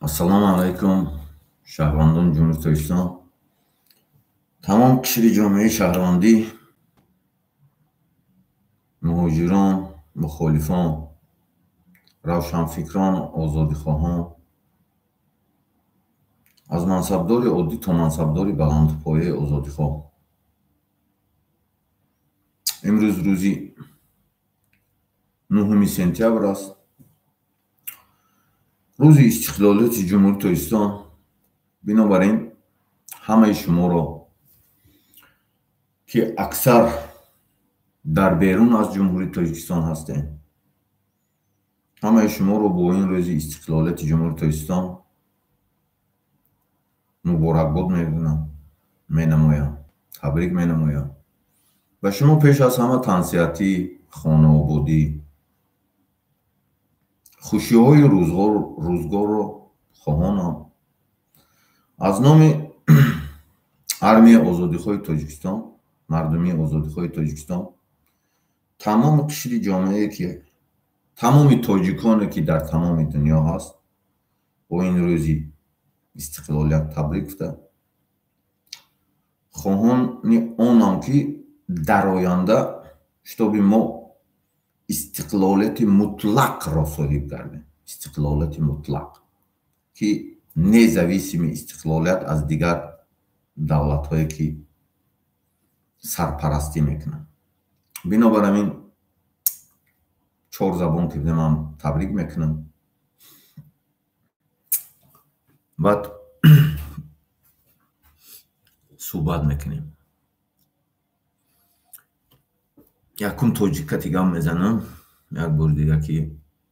Assalomu alaykum Shahrondan Jumhuriytiston. Tamom kishili jomiyaи shahrondi, muhojiron, mukholifon, равшанфикрон, озодихоҳон, аз мансабдори оддӣ то мансабдори баландпояи озодихоҳ. имрӯз рӯзи 9 сентябр аст. рӯзи истиқлолияти ҷумҳурии Тоҷикистон. бинобар ин ҳамаи шуморо ки аксар дар берун аз ҷумҳурии Тоҷикистон ҳастем, ҳамаи шуморо бо ин рӯзи истиқлолияти ҷумҳурии Тоҷикистон муборакбод менамоям, табрик менамоям. ва шумо пеш аз ҳама тансиҳатӣ, хонаободӣ, хушиҳои рӯзгорро хоҳонам. аз номи армияи озодихоҳи Тоҷикистон, мардумии озодихоҳи Тоҷикистон, тамоми қишри ҷомеае ки тамоми тоҷиконе ки дар тамоми дунё ҳаст, бо ин рӯзи истиқлолият табрик гуфта, хоҳони онам ки дар оянда шитоби мо истиқлолияти мутлақро соҳиб гардем. истиқлолияти мутлақ ки независими истиқлолият аз дигар давлатҳое ки сарпарастӣ мекунанд. бинобар ҳамин 4 забон ки ман табрик мекунам. баъд суҳбат мекунем. якум тоҷикати гап мезанам. як бори дигар ки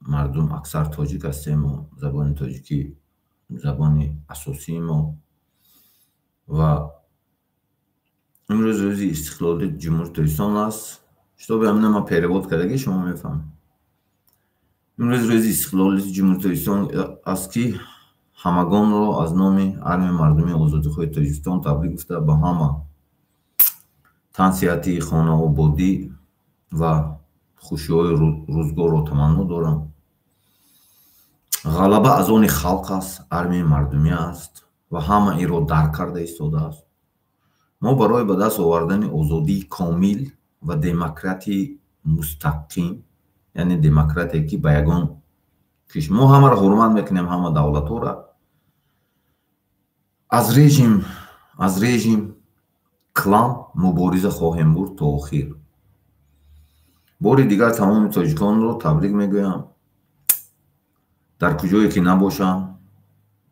мардум аксар тоҷик ҳастем. забони тоҷикӣ забони асосии мо ва имрӯз рӯзи истиқлолияти ҷумҳурии Тоҷикистон аст. шитоби ҳамина ман перевод кардаги шумо мефаҳмед. имрӯз рӯзи истиқлолияти ҷумҳурии Тоҷикистон аст ки ҳамагонро аз номи армияи мардумии озодихоҳи Тоҷикистон табрик гуфта ба ҳама тансиҳати, хонаободӣ ва хушиҳои рӯзгорро таманно дорам. ғалаба аз они халқ аст, армияи мардумӣ аст ва ҳама инро дарк карда истодааст. мо барои ба даст овардани озодии комил ва демократии мустақим, яъне демократие ки ба ягон кишвар, мо ҳамаро ҳурмат мекунем, ҳама давлатҳоро, аз режим клан мубориза хоҳем бурд то охир. бори дигар тамоми тоҷиконро табрик мегӯям. дар куҷое ки набошам,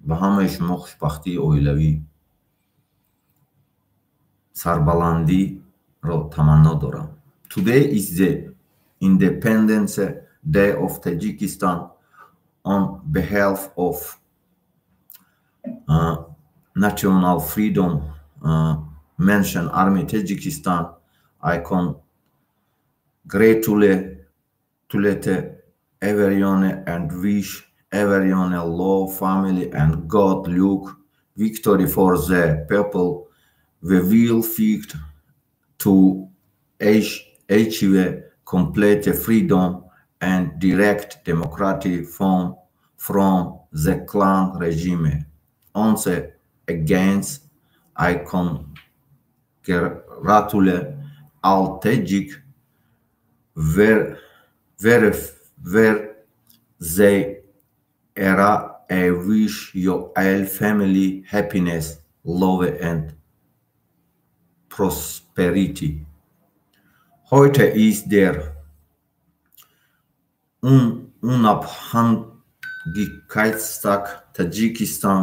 ба ҳамаи шумо хушбахтии оилавӣ, сарбаландиро таманно дорам. Today is the Independence Day of Tajikistan. On behalf of National Freedom Mention Army Tajikistan, I congratulate everyone and wish everyone a love, family and God luck, victory for the people. We will fight to achieve complete freedom and direct democracy from the clan regime. Once again, I congratulate all Tajik where they are. I wish your all family happiness, love and prosperity. Heute ist der Unabhängigkeitstag Tadschikistan.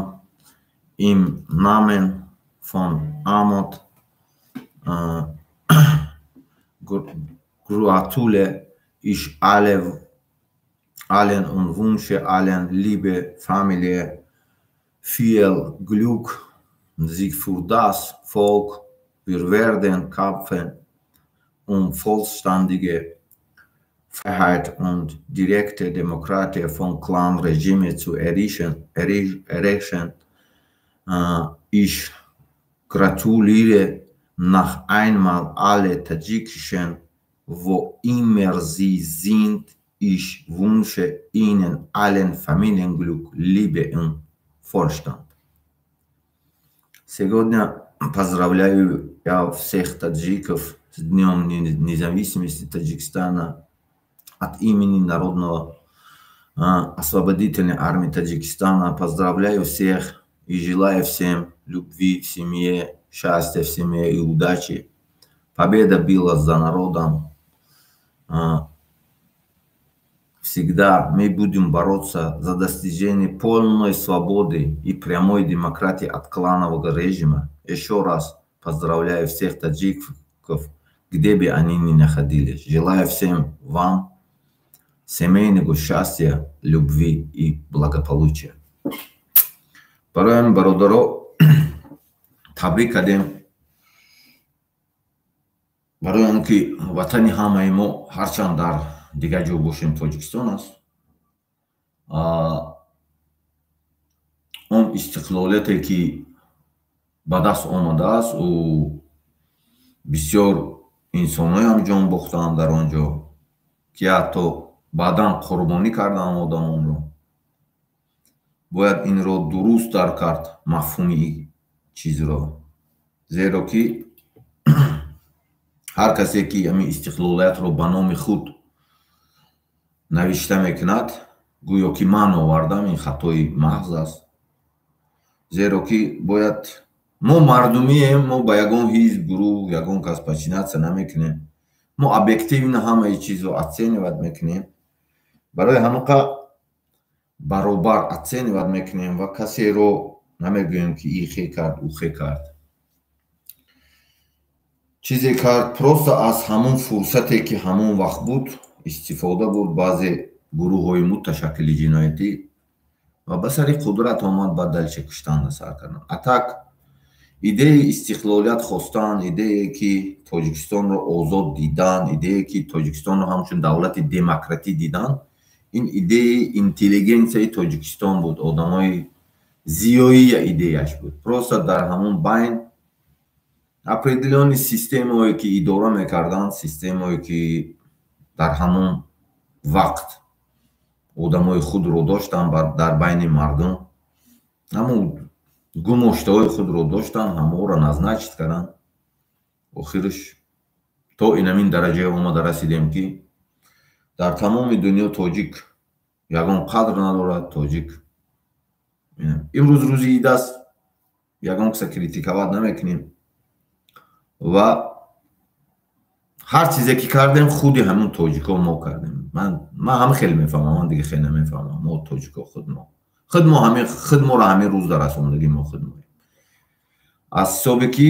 Im Namen von Ahmad gratule ich allen und wünsche allen liebe Familie viel Glück und Sieg für das Volk. Wir werden kämpfen, um vollständige Freiheit und direkte Demokratie von Clan-Regime zu erreichen. Ich gratuliere noch einmal alle tadschikischen, wo immer sie sind. Ich wünsche Ihnen allen Familienglück, Liebe und Vorstand. Сегодня поздравляю я всех таджиков с Днем независимости Таджикистана от имени Народного освободительной армии Таджикистана. Поздравляю всех и желаю всем любви в семье, счастья в семье и удачи. Победа была за народом. Всегда мы будем бороться за достижение полной свободы и прямой демократии от кланового режима. Еще раз поздравляю всех таджиков, где бы они ни находились. Желаю всем вам семейного счастья, любви и благополучия. Барои бародаро табрик кардем. барои он ки ватани ҳамаи мо ҳарчанд дар дигар ҷо бошем Тоҷикистон аст, он истиқлолияте ки ба даст омадааст, бисёр инсонҳоям ҷон бохтаанд дар он ҷо, ки ҳатто баъдан қурбонӣ кардаанд одамонро. бояд инро дуруст дарк кард мафҳуми ин чизро, зеро ки ҳар касе ки ҳамин истиқлолиятро ба номи худ навишта мекунад, гӯё ки ман овардам, ин хатои маҳз аст. зеро ки бояд мо мардумием, мо ба ягон ҳизб, гурӯҳ, ягон кас починатсия намекунем. мо объективно ҳамаи чизро оценивать мекунем. барои ҳамақа баробар оценивать мекунем ва касеро намегӯем ки ин хе кард, ӯ хе кард. чизе кард, просто аз ҳамон фурсате ки ҳамон вақт буд истифода буд. баъзе гурӯҳҳои муташаккили ҷиноятӣ ва ба сари қудрат омад ба далчи куштан сар кардан. атак идеяи истиқлолият хостан, идее ки Тоҷикистонро озод дидан, идее ки Тоҷикистонро ҳамчун давлати демократӣ дидан, ин идеяи интеллигенсияи Тоҷикистон буд, одамои зиёия идеяш буд. просто дар ҳамон байн определённи системае ки идора мекарданд, системае ки дар ҳамон вақт одамои худро доштанд дар байни мардум, ҳамон гумоштаҳои худро доштанд, ҳамаро назначит карданд. охираш то ин ҳамин дараҷае омада расидем ки дар тамоми дунё тоҷик ягон қадр надорад. тоҷик имрӯз рӯзи ид аст, ягон киса критикават намекунем ва ҳар чизе ки кардем худи ҳамон тоҷико мо кардем. ман ҳама хеле мефаҳмам, ман дига хеле намефаҳмам. мо тоҷико худморо ҳамин рӯз дар расондагӣ мо худмоем. аз ҳисобе ки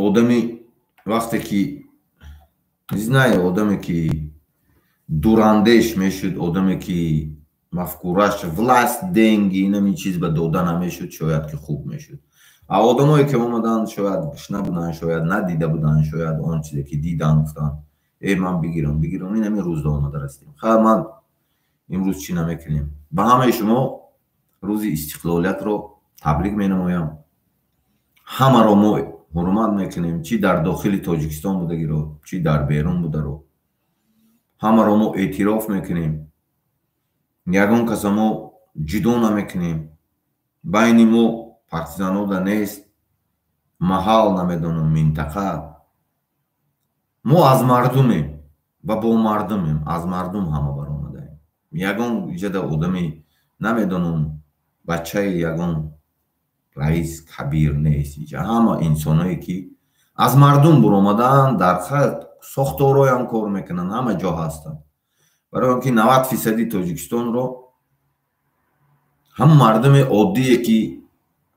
одами вақте ки знае, одаме ки дурандеш мешуд, одаме ки мафкураш власт, денги, инамин чиз ба дода намешуд, шояд ки хуб мешуд. одамое ки омаданд, шояд гушна буданд, шояд надида буданд, шояд он чизе ки диданд гуфтанд ман бигирам, ин ҳамин рӯзда омада расидем. хай ман имрӯз чӣ намекунем. ба ҳамаи шумо рӯзи истиқлолиятро табрик менамоям. ҳамаро мо ҳурмат мекунем, чӣ дар дохили Тоҷикистон будагиро, чӣ дар берун бударо, ҳамаро мо эътироф мекунем. ягон каса мо ҷудо намекунем. байни мо партизанода нест, маҳал намедонам, минтақа. мо аз мардумем ва бо мардумем, аз мардум ҳама баромадаем. ягон ҷада одами намедонам, бачаи ягон раис кабир нест. ҳама инсоное ки аз мардум буромадаанд, дар хат сохтороям кор мекунанд, ҳама ҷо ҳастанд. барои он ки 90% Тоҷикистонро ҳам мардуми оддие ки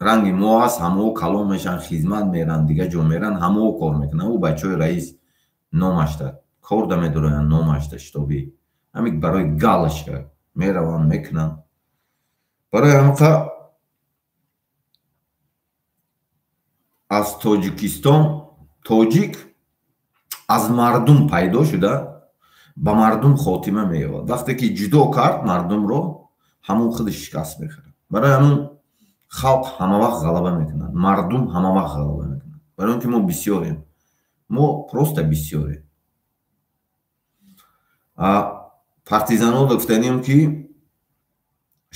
ранги мо ҳаст, ҳамао калон мешан, хизмат меранд, дигар ҷо меранд, ҳамао кор мекунанд. ӯ бачаи раис номашда кор да медороянд, номашда шитобӣ ҳамик барои галочка мераванд, мекунанд. барои ҳамақа аз Тоҷикистон, тоҷик аз мардум пайдо шуда ба мардум хотима меёбад. вақте ки ҷудо кард мардумро, ҳамон худаш шикаст мехӯрад. барои ҳамон халқ ҳама вақт ғалаба мекунад, мардум ҳама вақт ғалаба мекунад. барои он ки мо бисёрем, мо просто бисёрем. партизанҳо гуфтанем ки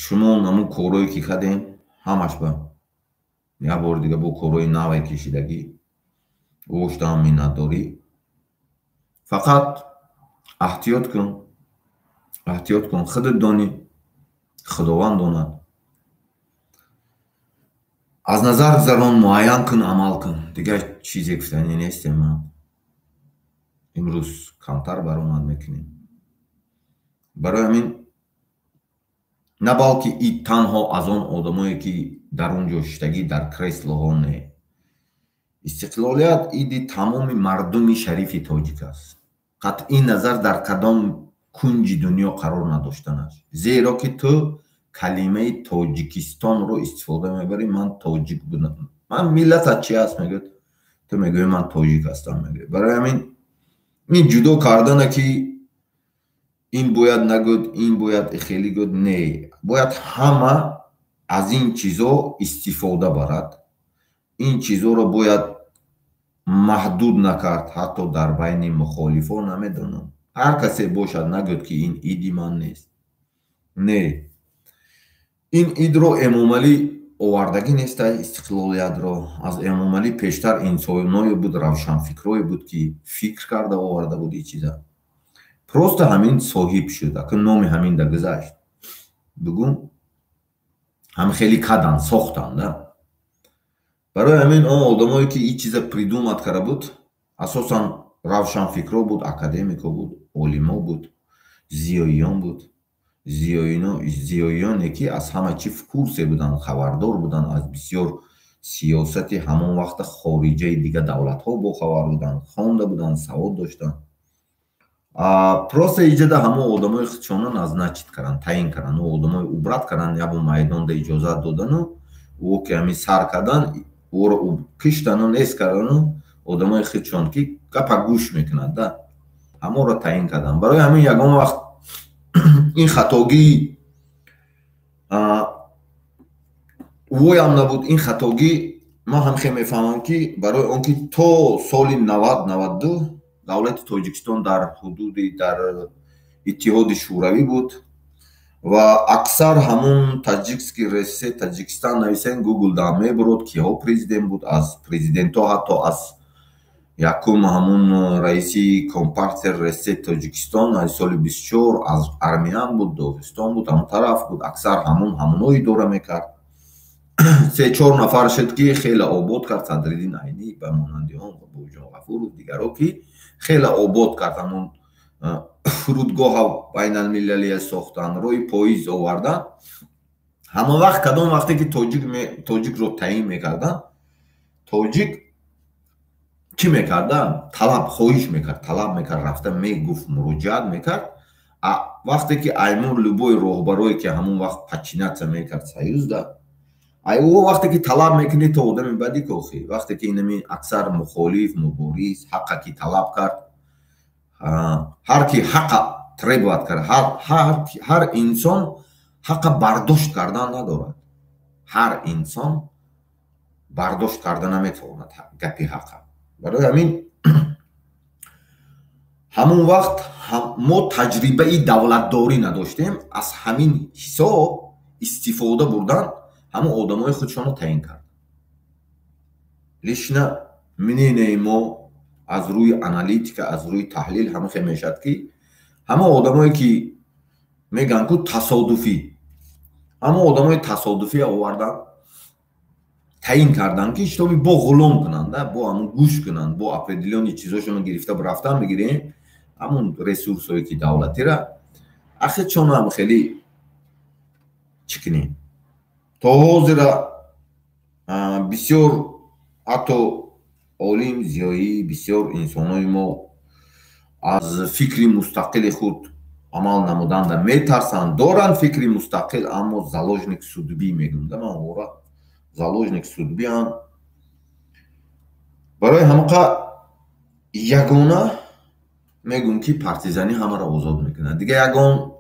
шумо наму корое ки кардем ҳамаш ба як бор дига бо корои наве кишидагӣ гоштам миннатдорӣ. Фақат احتیاط کن خودت دانی خداوند داند. از نظر گذران معین کن عمل کن. دیگه چیزی گفتنی نیست. ما امروز کمتر برآمد میکنیم. برای همین نه بلکه این تنها از آن آدمایی که در اونجا شدگی در کریسلوها نه. استقلالیت ایدی تمام مردم شریف تاجیک است. قطعی نظر در کدام کنج دنیا قرار نداشتن است. زیرا که تو کلمه تاجیکستان رو استفاده میبری. من تاجیک بودم. من ملت چی هست میگه؟ تو میگوی من تاجیک هستم میگه. برای همین این جدا کردنه که این باید نگود، این باید خیلی گود، نه. باید همه از این چیزا استفاده برد. این چیزا رو باید محدود نکرد. حتی در بین مخالفان نمیدونم. هر کسی باشد نگود که این ایدی من نیست. نه. این اید رو امامعلی آوردگی نیست. استقلالیت رو از امامعلی پیشتر انسانایی بود، روشنفکرایی بود که فکر کرده آورده بود این چیزا. پروست همین صاحب شده که نام همین در گذشت. بگم هم خیلی کدن ساختن. نه؟ برای همین آن آدمایی که این چیزا پریدومت کرده بود اساسا روشنفکرا بود، اکادمیکا بود، علما بود، زیاییان بود. زیاییانی که از همه چی کورس بودن، خبردار بودن از بسیار سیاست همون وقت خارجه دیگه دولت ها با خبر بودن، خوانده بودن، سواد داشتن. پروسه ایجاد همه آدمای خودشان از نچید کردن، تعیین کردن. و آدمای عبرت کردن یا به میدان ده اجازه دادن و او که همی سر کردن او رو کشتن و نیست کردن و آدمای خودشان که گپ گوش میکنند همه رو تعیین کردن. برای همین یگان وقت این خطاگی وای هم نبود. این خطاگی ما هم خیلی میفهمم که برای آنکه تا سال 90-92 دولت تاجیکستان در حدودی در اتحاد شوروی بود و اکثر همون تاجیکسکی رئیس تاجیکستان نویسن گوگل دام میبرد که ها پرزیدنت بود. از پرزیدنت ها حتی از یکم همون رئیسی کمپارت رئیس تاجیکستان از سال 24 از ارمیان بود، داغستان بود، همون طرف بود. اکثر همونایی دوره میکرد. 3-4 نفر شد که خیلی آباد کرد. صدرالدین عینی به مانندی هم و بوجان غفور و دیگرها که خیلی آباد کرد. همون فرودگاه بین المللی ساختن، روی پاییز آوردن. همه وقت کدام وقتی که تاجیک رو تعیین میکردن، تاجیک چی میکردن؟ خواهش میکرد، طلب میکرد، رفته میگفت، مراجعت میکرد. وقتی که ایمون لوبوی راهبرایی که همون وقت پچینات میکرد سیوز ده، او وقتی که طلب میکنی تو آدم بدی کوخی. وقتی که اینمی اکثر مخالف مبارز حق کی طلب کرد، هر کی حق طلب کرد، هر انسان حق برداشت کردن ندارد. هر انسان برداشت کردن نمیتواند گپی حق. برای همین همون وقت ما تجربه دولتداری نداشتیم. از همین حساب استفاده بردن همون آدمای خودشان رو تعیین کرد. لیشنه منینه ما از روی انالیتیک، از روی تحلیل همه خیلی میشد که همه آدمایی که میگن که تصادفی، همه آدمای تصادفی آوردن تعیین کردن که اشتباهی با غلام کنند، با همون گوش کنند، با اپریدیلیون چیزاشون گرفته برفتن میگیریم همون ریسورس هایی که دولتی را اخیر چون هم خیلی چکنیم. تا حاضر بسیار حتی عالم زیایی بسیار انسانای ما از فکری مستقل خود عمل نمودند میترسند. دارن فکری مستقل اما زالوژنیک سودبی میگم. من اورا زالوژنیک سودبی هم برای همه یگانه میگم که پارتیزانی همه را آزاد میکنه. دیگه یگان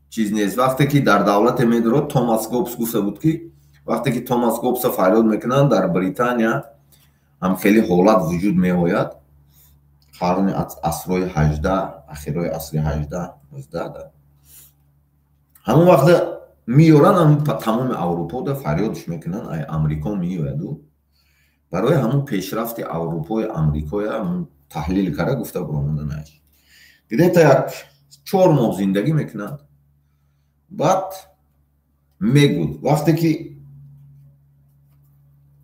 چیز نیست. وقتی که در دولت میدارد توماس گوبس گفته بود که وقتی که توماس گوبس فریاد میکنن در بریتانیا هم خیلی حالت وجود میآید. قرن عصرهای 18 اخیرای عصر 18 19 همون وقت میارن هم تمام اروپا دا فریادش میکنن ای امریکا میاد و برای همون پیشرفت اروپا و امریکا همون تحلیل کرده گفته برامونده نش دیده تا یک 4 ماه زندگی میکنن بعد میگود وقتی که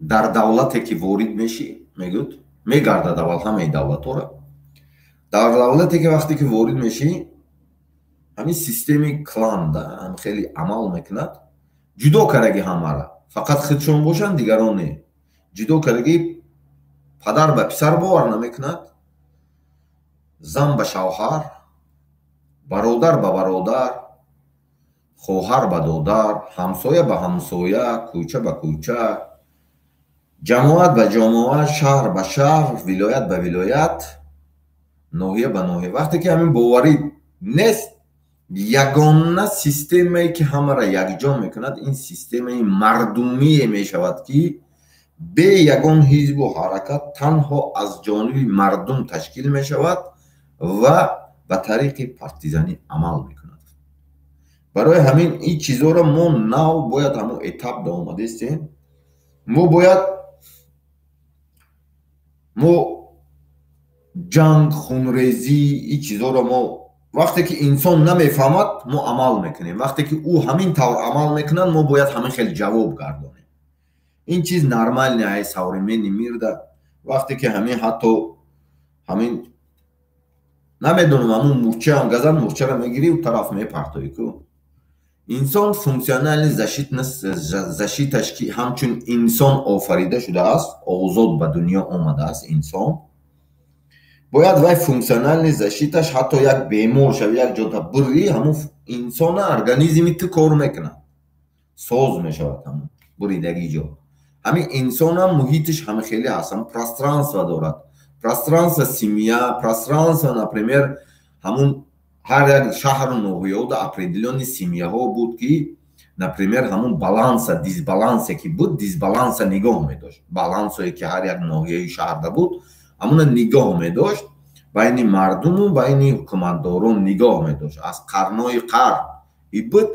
در دولتی که وارد میشی میگود میگردد اول همه دولت ها در دولتی که وقتی که وارد میشی همین سیستمی کلان دا هم خیلی عمل میکند جدا کردگی همه را فقط خودشون باشن دیگران نه جدا کردگی پدر به پسر باور نمیکند زن به شوهر برادر به برادر خواهر به دادر همسایه به همسایه کوچه به کوچه جماعت به جماعت شهر به شهر ولایت به ولایت ناحیه به ناحیه وقتی که همین باوری نیست یگانه سیستمی که همه را یکجا میکند این سیستم مردمی میشود که به یگان حزب و حرکت تنها از جانب مردم تشکیل میشود و به طریق پارتیزانی عمل میکند برای همین این چیزها را ما نو باید همون اتاب دا آمده استیم ما باید ما جنگ خونریزی این چیزها را ما وقتی که انسان نمیفهمد ما عمل میکنیم وقتی که او همین طور عمل میکنن ما باید همین خیلی جواب گردانیم این چیز نرمال نه سورمنی میرده وقتی که همین حتی همین نمیدونم همون مورچه هم گزن مورچه را میگیری و طرف میپرتوی که انسان فونکسیونال زشیتش که همچون انسان آفریده شده است آزاد به دنیا آمده است انسان باید وای فونکسیونال زشیتش حتی یک بیمار شد یک جاتا بری همون انسان ارگانیزمی تو کار میکنه ساز میشود همون بریدگی جا همین انسان هم محیطش همه خیلی هست هم پراسترانس دارد پراسترانس سیمیا پراسترانس نپریمیر همون هر یک شهر و نوحیه دا اپریدیلیون سیمیا ها بود که نپریمیر همون بالانس دیزبالانسی که بود دیزبالانس نگاه میداشت بالانسی که هر یک نوحیه شهر دا بود همون نگاه میداشت بین مردم و بین حکومتداران نگاه میداشت از قرنهای قرن ای بود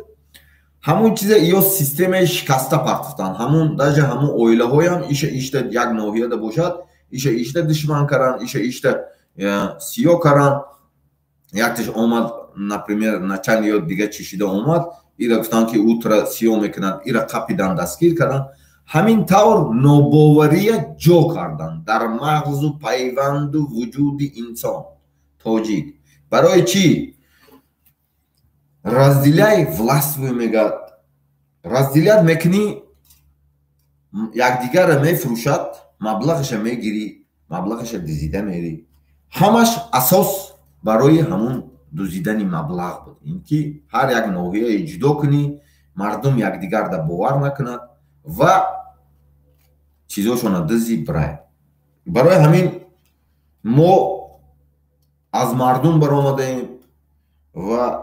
همون چیز یا سیستم شکسته پرتفتن همون داجه همون اویله های هم ایشه یک نوحیه دا باشد ایشه دشمن کردن ایشه سیاه کردن یکتش آمد نپریمیر نچند یا دیگه چشیده آمد ایره گفتن که او تر سیاه میکنن ایره قپیدن دستگیر کردن همین طور نوباوری جو کردن در مغز و پیوند و وجود انسان تاجیک برای چی؟ разделяй власть میگد разделят میکنی یکدیگر میفروشد مبلغش میگیری مبلغش دزدیده میری همش اساس برای همون دزدیدن مبلغ بود اینکه هر یک نوحیه جدا کنی مردم یکدیگر را باور نکند و چیزاشون دزدی برای همین ما از مردم برآمدیم و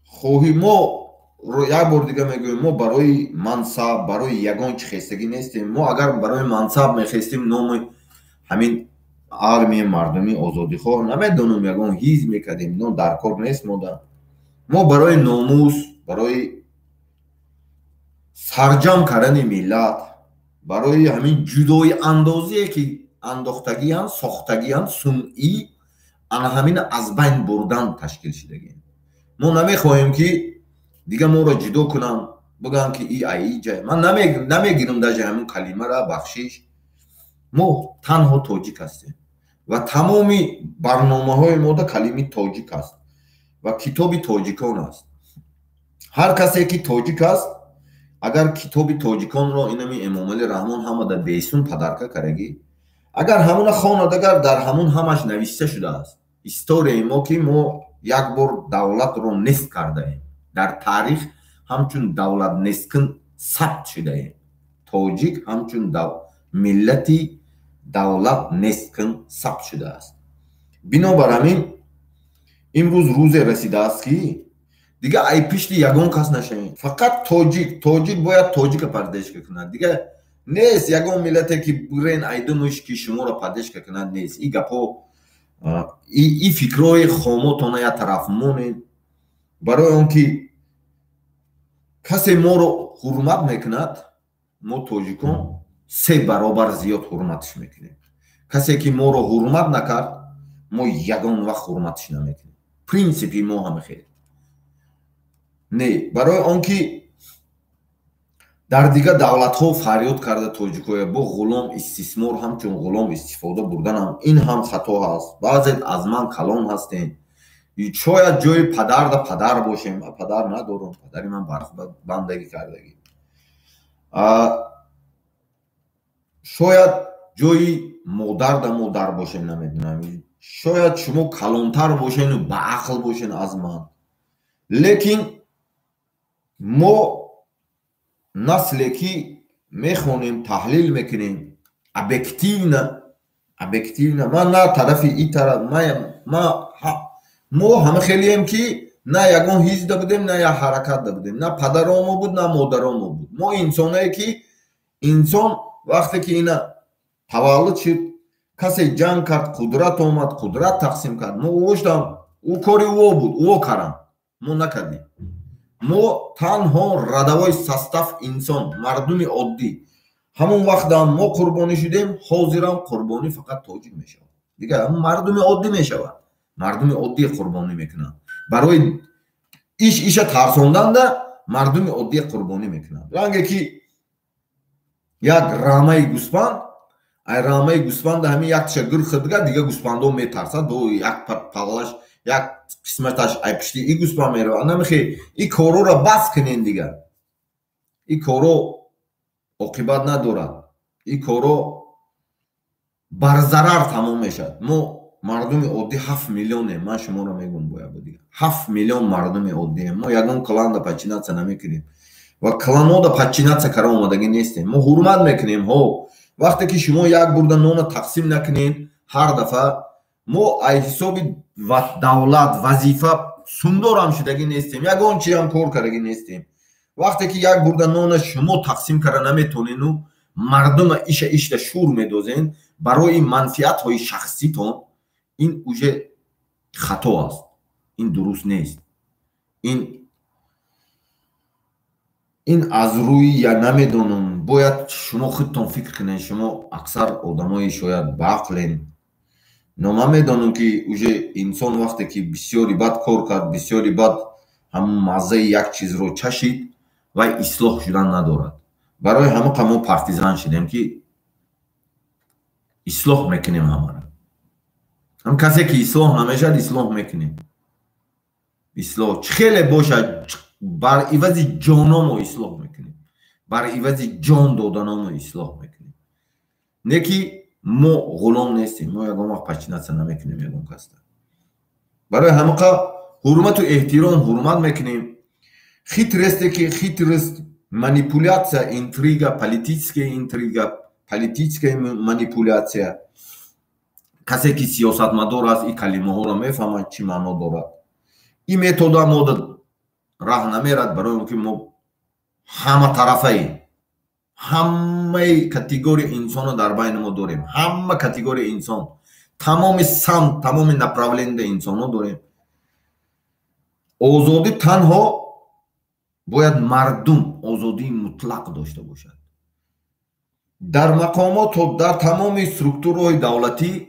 خواهی ما یک بار دیگه میگویم ما برای منصب برای یگان خستگی نیستیم ما اگر برای منصب میخستیم نام همین آرمی مردمی آزادی خواه نمیدونم یگان حزب میکردیم نه در کار نیست ما برای ناموس برای سرجم کردن ملت برای همین جدای اندازی که انداختگی هم ساختگی هم سنئی انا همین از بین بردن تشکیل شدگی ما نمیخواهیم که دیگه ما را جدا کنن بگن که ای جای من نمیگیرم در همین کلمه را بخشش ما تنها تاجیک هستیم و تمامی برنامه های ما در کلمه تاجیک است و کتاب تاجیکان است هر کسی که تاجیک است اگر کتاب تاجیکان را اینمی امام علی رحمان همه در بیسون پدرکه کرگی اگر همون خواند اگر در همون همش نوشته شده است استوری ما که ما یک بار دولت رو نصف کرده ایم در تاریخ همچون دولت نسکن ثبت شده ایم تاجیک همچون ملتی دولت نسکن ثبت شده است بنابر همین امروز روز رسیده است که دیگه ای پیشت یگان کس نشین فقط تاجیک باید تاجیک پردیش کنند دیگه نیست یگان ملتی که برین ایدونش که شما را پردیش کنند نیست این گپا این فکرهای خاماتانه یا طرف مونین برای اون که کسی ما رو حرمت میکند ما توجیکان 3 برابر زیاد حرمتش میکنیم. کسی که ما رو حرمت نکرد ما یگان وقت حرمتش نمیکنیم. پرینسیپی ما همه خیلی نه. برای آنکه در دیگه دولت ها فریاد کرده توجیکای با غلام استثمار همچون غلام استفاده بردن هم این هم خطا هست. بعضی از من کلان هستین شاید جای پدر باشیم. پدر ندارم، پدری من بندگی کردگی. شاید جای مادر باشین نمیدونم. شاید شما کلانتر باشین و با عقل باشین از من. لیکن ما نسلی که میخونیم تحلیل میکنیم ابجکتیو نه ما نه طرفی این طرف ما همه خیلی هم که نه یگان هیچ ده بودیم نه یا حرکت ده بودیم، نه پدرامو بود نه مادرامو بود. ما انسانه که انسان وقتی که اینا تولد شد کسی جنگ کرد قدرت آمد قدرت تقسیم کرد ما اوشتم او کاری او بود او کردم ما نکردیم. ما تنها ردوای سستف انسان مردم عادی همون وقت هم ما قربانی شدیم حاضرم قربانی فقط تاجیک میشه دیگه. هم مردم عادی میشه مردم عادی قربانی میکنن برای ایش ترسوندن ده مردم عادی قربانی میکنن. رنگه که یک رامه گوسفند ای رامه گوسفند همین یک شگر خدگه دیگه گوسفندو میترسد دو یک پغلش یک قسمتش ای پشتی ای گوسفند میره نمیخی این کارو را بس کنین دیگه. این کارو عاقبت ندارد. این کارو بر ضرر تمام میشد. ما مردم عادی 7 میلیونه من شما را میگم باید دیگه 7 میلیون مردم عادی ما یگان کلان دا پچیناتسا نمیکنیم و کلانو دا پچیناتسا کار اومدگی نیستیم. ما حرمت میکنیم ها. وقتی که شما یک برده نون تقسیم نکنین هر دفعه ما ای حساب دولت وظیفه سندور هم شدگی نیستیم یگان چی هم کار کردگی نیستیم. وقتی که یک برده نون شما تقسیم کرده نمیتونین و مردم ایش شور میدوزین برای منفعت های شخصی تون این اوجه خطا است. این درست نیست. این از روی یا نمیدونم باید شما خودتون فکر کنین. شما اکثر آدمای شاید باقلین نما میدونم که اوجه انسان وقتی که بسیاری بد کار کرد بسیاری بد هم مزه یک چیز رو چشید و اصلاح شدن ندارد. برای همه قمو پارتیزان شدیم که اصلاح میکنیم همه هم کسی که اصلاح نمیشد اصلاح میکنیم. اصلاح خیلی باشه بر عوض جانامو اصلاح میکنیم بر عوض جان دادنامو اصلاح میکنیم. نه که ما غلام نیستیم. ما یگان وقت پچیناتسا نمیکنیم یگان کسته. برای همه حرمت و احترام حرمت میکنیم. خیت رسته که خیت رست манипуляция интрига политическая манипуляция. کسی که سیاستمدار است این کلمه ها را میفهمد چی معنا دارد. این متد ما راه نمیرد برای اینکه ما همه طرفه همه کاتگوری انسان در بین ما داریم. همه کاتگوری انسان تمام سمت تمام направленده انسان ها داریم. آزادی تنها باید مردم آزادی مطلق داشته باشد. در مقامات و در تمام استرکتورهای دولتی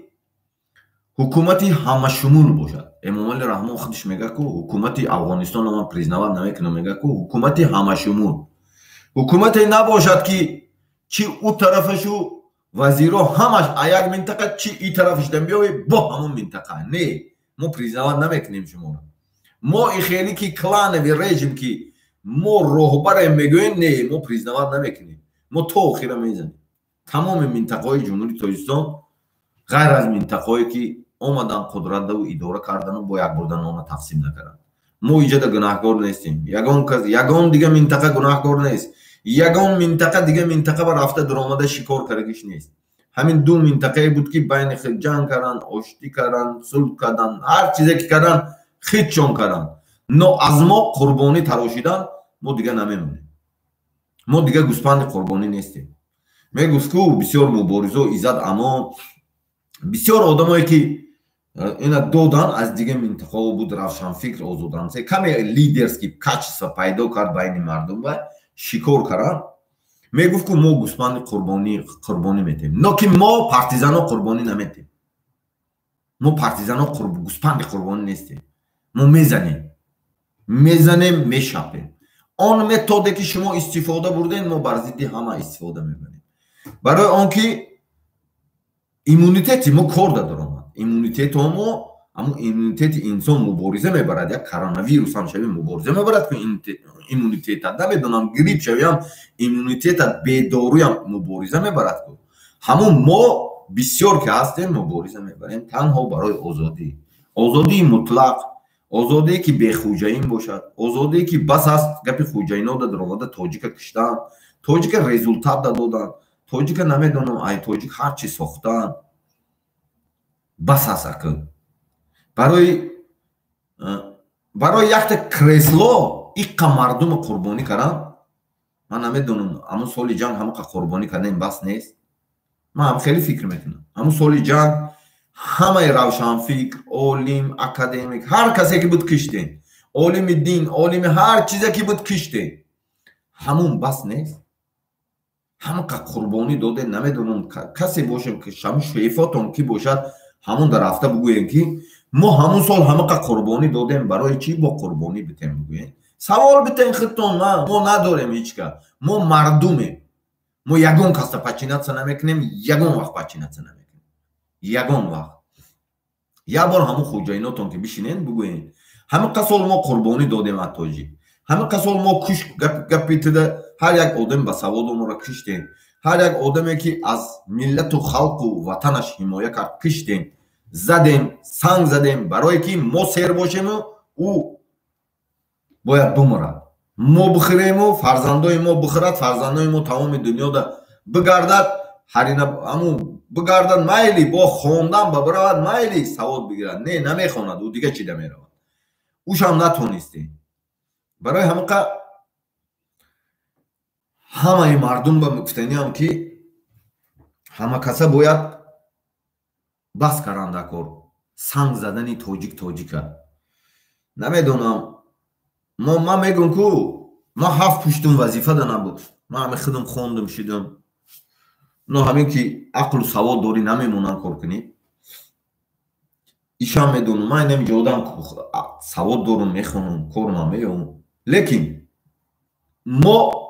حکومتی همه شمول باشد. امام علی رحمه خودش میگه که حکومتی افغانستان ما پریزنواد نمیکنه میگه که حکومتی همه شمول. حکومتی نباشد که چی او طرفشو وزیرا همش یک منطقه چی این طرفش دم بیای با همون منطقه. نه ما پریزنواد نمیکنیم شما. ما این خیلی که کلان و رژیم که ما رهبر میگوین نه ما پریزنواد نمیکنیم. ما تو خیره میزنیم. تمام منطقه های جمهوری تاجیکستان غیر از منطقه هایی که آمدن قدرت و اداره کردن و با یک بردن آن تقسیم نکردن. ما ایجاد گناهکار نیستیم. یگان دیگه منطقه گناهکار نیست. یگان منطقه دیگه منطقه بر رفته در آمده شکار کردگیش نیست. همین دو منطقه بود که بین خود جنگ کردن آشتی کردن صلح کردن هر چیزی که کردن خودشون کردن. نه از ما قربانی تراشیدن ما دیگه نمیمونیم. ما دیگه گوسفند قربانی نیستیم. میگوست که بسیار مبارزه و عزت اما بسیار آدمایی که اینا دادن از دیگه منطقه بود روشنفکر آزادن کمی لیدرسکی کачество پیدا کرد بین مردم و شکار کردن میگفت که ما گوسفند قربانی میتیم نه که ما پارتیزانا قربانی نمیتیم ما پارتیزانا گوسفند قربانی نیستیم ما میزنیم میشپیم آن متدی که شما استفاده بردین ما بر ضد همه استفاده میکنیم برای آنکه ایمونیتeti ما کار دارم ایمونیتeti ما اما ایمونیتeti انسان مبارزه میبرد یک کرونا ویروس هم شویم مبارزه میبرد که ایمونیتeti نمیدونم گریپ شویم ایمونیتeti بداروی هم مبارزه میبرد همون ما بسیار که هستیم مبارزه میبریم تنها برای آزادی مطلق آزادی که بی خوجایین باشد آزادی که بس است گپ خوجایینا در آمده تاجیک کشتن تاجیک رزولتات دادن تاجیک نمیدونم ای تاجیک هر چی ساختن بس است که برای یک کرسلو ایک مردم قربانی کردن من نمیدونم همون سال جنگ همون قربانی کردن بس نیست من هم خیلی فکر میکنم همون سال جنگ همه روشنفکر عالم اکادمیک هر کسی که بود کشته عالم دین عالم هر چیزی که بود کشته همون بس نیست همون قربانی داده نمیدونم کسی باشه که شما شیفاتون کی باشد همون در هفته بگوین که ما همون سال همه قربانی دادیم برای چی با قربانی بتیم بگوین سوال بتین خودتون ما نداریم هیچ که ما مردمیم ما یگون کس پچینات نمیکنیم یگون وقت پچینات نمیکنیم یگون وقت یک بار همون خوجاییناتون که بشینین بگوین همه قسال ما قربانی دادیم اتاجی همه قسال ما کش گپیتده هر یک آدم با سواد ما را کشتیم هر یک آدمی که از ملت و خلق و وطنش حمایه کرد کشتیم زدیم سنگ زدیم برای که ما سیر باشیم و او باید بمرد ما بخوریم و فرزندای ما بخورد فرزندای ما تمام دنیا دا بگردد همون بگردد میلی با خواندن ببرد میلی سواد بگیرد نه نمیخواند او دیگه چی ده میرود اوش هم نتونستی برای همه مردم با مفتنی هم که همه کسا باید بس کرنده کار سنگ زدنی تاجیک نمیدونم ما میگم که ما 7 پشتون وظیفه ده نبود ما همه خودم خوندم شدم نه همین که عقل و سواد داری نمیمونن کار کنی ایشان میدونم من نمیجودم سواد دارم میخونم کار نمیدونم لیکن ما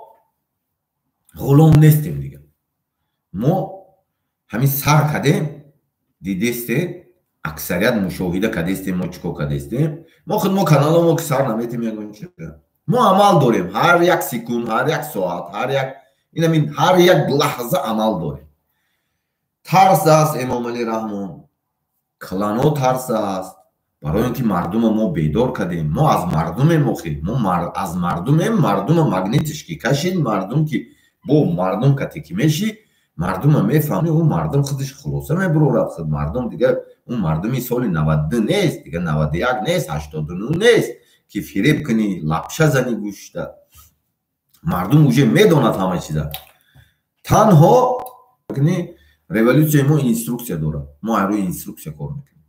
غلام نیستیم دیگه ما همین سر کردیم دیدسته اکثریت مشاهده کردیم ما چیکار کردیم ما خود ما کانال ما که سر نمیتیم یگون چیه ما عمل داریم هر یک سکون هر یک ساعت هر یک لحظه عمل داریم ترس است امام علی رحمان کلانو ترس است برای اینکه مردم ما بیدار کردیم ما از مردم ما از مردم مگنیتش که کشید مردم که با مردم کتکی میشی مردم میفهمی اون مردم خودش خلاصه میبرورد خود مردم دیگه اون مردمی سال 92 نیست دیگه 91 نیست 89 نیست که فریب کنی لپشه زنی گوشته مردم اوجه میداند همه چیزه تنها رولوسیون ما اینستروکسیا داره ما روی اینستروکسیا کار میکنیم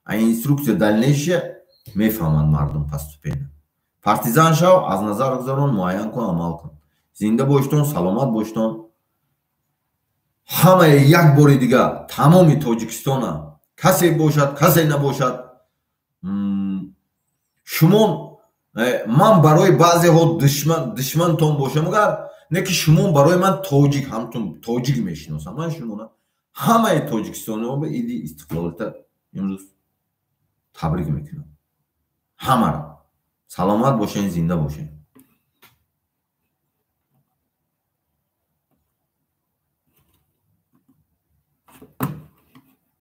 این اینستروکسیا دلنشه میفهمند مردم پس تو پینه پارتیزان شو از نظر گذارون معین کن عمل کن زنده باشتون سلامت باشتون همه یک باری دیگه تمامی تاجیکستان کسی باشد کسی نباشد شما من برای بعضی ها دشمن تون باشم اگر نه که شما برای من تاجیک همتون تاجیک میشناسم من شما همه تاجیکستان ها به ایدی استقلالت امروز تبریک میکنم همه را سلامت باشین زنده باشین